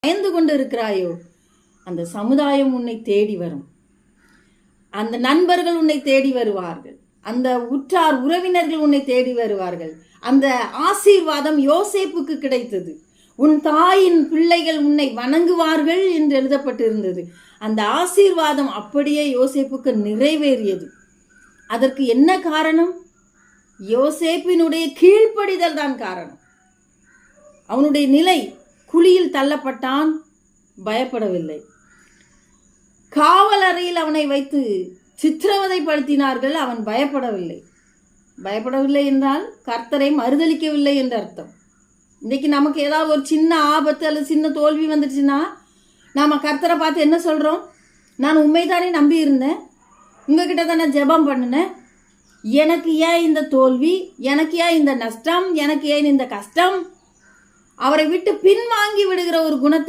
பயந்து கொண்டு இருக்கிறாயோ அந்த சமுதாயம் உன்னை தேடி வரும். அந்த நண்பர்கள் உன்னை தேடி வருவார்கள். அந்த உற்றார் உறவினர்கள் உன்னை தேடி வருவார்கள். அந்த ஆசீர்வாதம் யோசேப்புக்கு கிடைத்தது. உன் தாயின் பிள்ளைகள் உன்னை வணங்குவார்கள் என்று எழுதப்பட்டிருந்தது. அந்த ஆசீர்வாதம் அப்படியே யோசேப்புக்கு நிறைவேறியது. அதற்கு என்ன காரணம்? யோசேப்பினுடைய கீழ்ப்படிதல் தான் காரணம். அவனுடைய நிலை, குழியில் தள்ளப்பட்டான், பயப்படவில்லை. காவல் அறையில் அவனை வைத்து சித்திரவதைப்படுத்தினார்கள், அவன் பயப்படவில்லை. பயப்படவில்லை என்றால் கர்த்தரை மறுதலிக்கவில்லை என்று அர்த்தம். இன்னைக்கு நமக்கு ஏதாவது ஒரு சின்ன ஆபத்து அல்லது சின்ன தோல்வி வந்துடுச்சுன்னா நாம கர்த்தரை பார்த்து என்ன சொல்றோம்? நான் உண்மைதானே நம்பி இருந்தேன், உங்ககிட்ட தானே ஜெபம் பண்ணினேன், எனக்கு ஏன் இந்த தோல்வி, எனக்கு ஏன் இந்த நஷ்டம், எனக்கு ஏன் இந்த கஷ்டம்? அவரை விட்டு பின்வாங்கி விடுகிற ஒரு குணத்தை